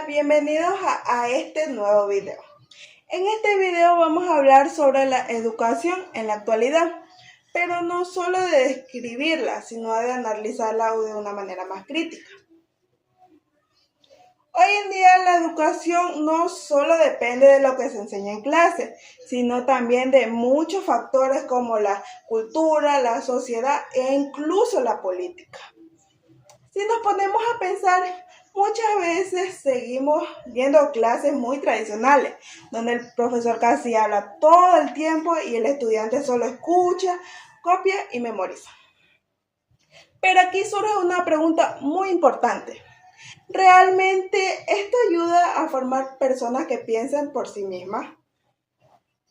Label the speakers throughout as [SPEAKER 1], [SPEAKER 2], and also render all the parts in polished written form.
[SPEAKER 1] bienvenidos a este nuevo video. En este video vamos a hablar sobre la educación en la actualidad, pero no solo de describirla, sino de analizarla de una manera más crítica. Hoy en día la educación no solo depende de lo que se enseña en clase, sino también de muchos factores como la cultura, la sociedad e incluso la política. Si nos ponemos a pensar, muchas veces seguimos viendo clases muy tradicionales, donde el profesor casi habla todo el tiempo y el estudiante solo escucha, copia y memoriza. Pero aquí surge una pregunta muy importante. ¿Realmente esto ayuda a formar personas que piensen por sí mismas?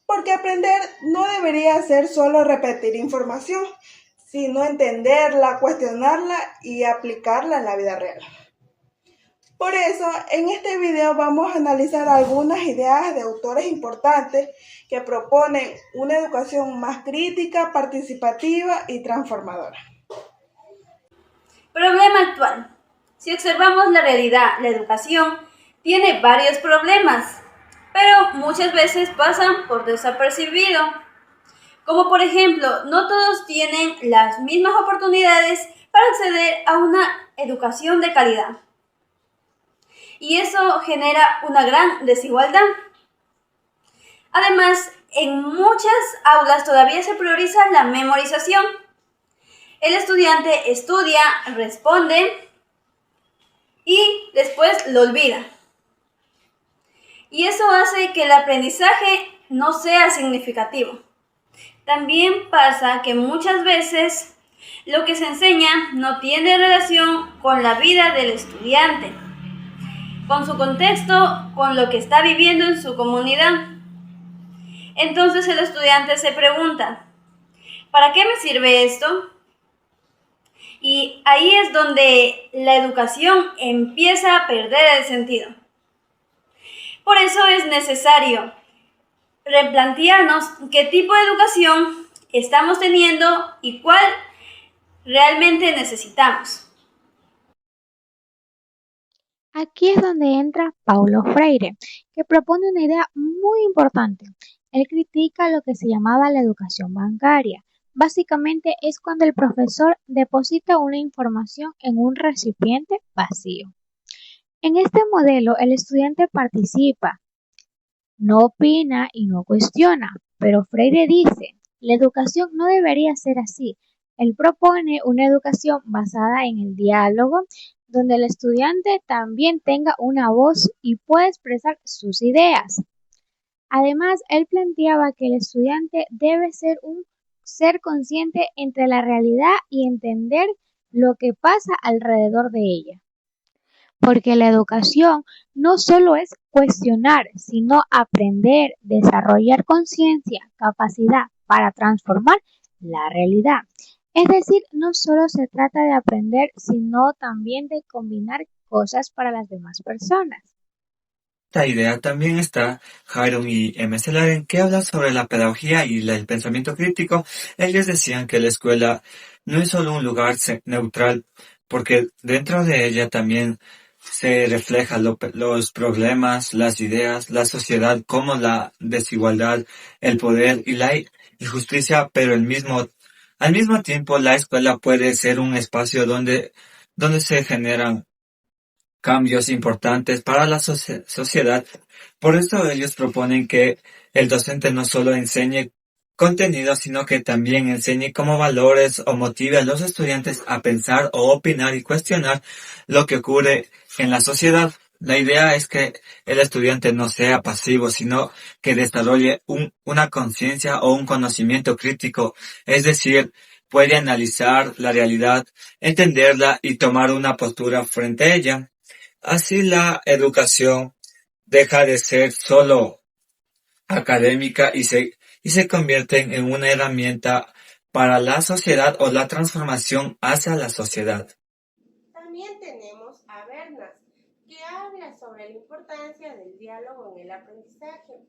[SPEAKER 1] Porque aprender no debería ser solo repetir información, sino entenderla, cuestionarla y aplicarla en la vida real. Por eso, en este video vamos a analizar algunas ideas de autores importantes que proponen una educación más crítica, participativa y transformadora.
[SPEAKER 2] Problema actual. Si observamos la realidad, la educación tiene varios problemas, pero muchas veces pasan por desapercibido. Como por ejemplo, no todos tienen las mismas oportunidades para acceder a una educación de calidad. Y eso genera una gran desigualdad. Además, en muchas aulas todavía se prioriza la memorización. El estudiante estudia, responde y después lo olvida. Y eso hace que el aprendizaje no sea significativo. También pasa que muchas veces lo que se enseña no tiene relación con la vida del estudiante, con su contexto, con lo que está viviendo en su comunidad. Entonces el estudiante se pregunta, ¿para qué me sirve esto? Y ahí es donde la educación empieza a perder el sentido. Por eso es necesario replantearnos qué tipo de educación estamos teniendo y cuál realmente necesitamos.
[SPEAKER 3] Aquí es donde entra Paulo Freire, que propone una idea muy importante. Él critica lo que se llamaba la educación bancaria. Básicamente es cuando el profesor deposita una información en un recipiente vacío. En este modelo, el estudiante participa, no opina y no cuestiona, pero Freire dice, la educación no debería ser así. Él propone una educación basada en el diálogo, donde el estudiante también tenga una voz y pueda expresar sus ideas. Además, él planteaba que el estudiante debe ser un ser consciente entre la realidad y entender lo que pasa alrededor de ella. Porque la educación no solo es cuestionar, sino aprender, desarrollar conciencia, capacidad para transformar la realidad. Es decir, no solo se trata de aprender, sino también de combinar cosas para las demás personas.
[SPEAKER 4] Esta idea también está Jaron y M. Selaren, que hablan sobre la pedagogía y el pensamiento crítico. Ellos decían que la escuela no es solo un lugar neutral, porque dentro de ella también se reflejan los problemas, las ideas, la sociedad, como la desigualdad, el poder y la injusticia, pero al mismo tiempo la escuela puede ser un espacio donde se generan cambios importantes para la sociedad. Por eso ellos proponen que el docente no solo enseñe contenido, sino que también enseñe como valores o motive a los estudiantes a pensar o opinar y cuestionar lo que ocurre en la sociedad. La idea es que el estudiante no sea pasivo, sino que desarrolle una conciencia o un conocimiento crítico, es decir, puede analizar la realidad, entenderla y tomar una postura frente a ella. Así la educación deja de ser solo académica y se convierte en una herramienta para la sociedad o la transformación hacia la sociedad.
[SPEAKER 1] También tenemos a Bernas, que habla sobre la importancia del diálogo en el aprendizaje.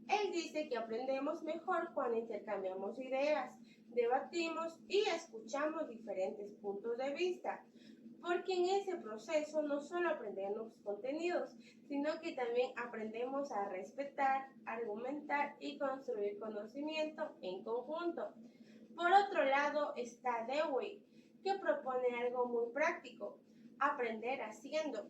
[SPEAKER 1] Él dice que aprendemos mejor cuando intercambiamos ideas, debatimos y escuchamos diferentes puntos de vista.
[SPEAKER 5] porque en ese proceso no solo aprendemos contenidos, sino que también aprendemos a respetar, argumentar y construir conocimiento en conjunto. Por otro lado está Dewey, que propone algo muy práctico: aprender haciendo.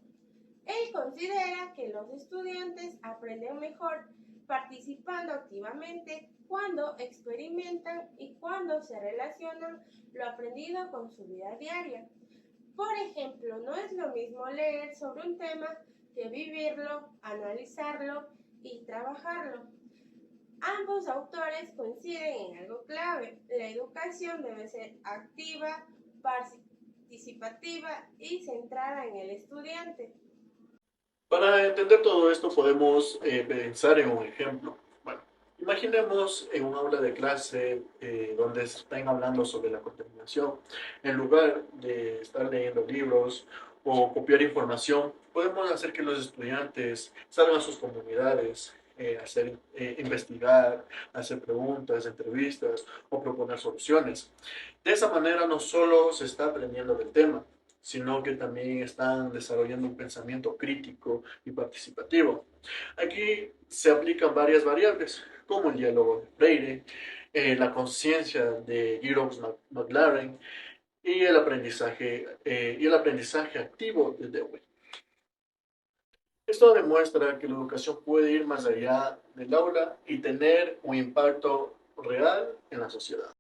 [SPEAKER 5] Él considera que los estudiantes aprenden mejor participando activamente cuando experimentan y cuando se relacionan lo aprendido con su vida diaria. Por ejemplo, no es lo mismo leer sobre un tema que vivirlo, analizarlo y trabajarlo. Ambos autores coinciden en algo clave: la educación debe ser activa, participativa y centrada en el estudiante.
[SPEAKER 6] Para entender todo esto podemos pensar en un ejemplo. Bueno, imaginemos en un aula de clase donde están hablando sobre la contaminación. En lugar de estar leyendo libros o copiar información, podemos hacer que los estudiantes salgan a sus comunidades, investigar, hacer preguntas, entrevistas o proponer soluciones. De esa manera no solo se está aprendiendo del tema, sino que también están desarrollando un pensamiento crítico y participativo. Aquí se aplican varias variables, como el diálogo de Freire, la conciencia de Giroux McLaren y el aprendizaje activo de Dewey. Esto demuestra que la educación puede ir más allá del aula y tener un impacto real en la sociedad.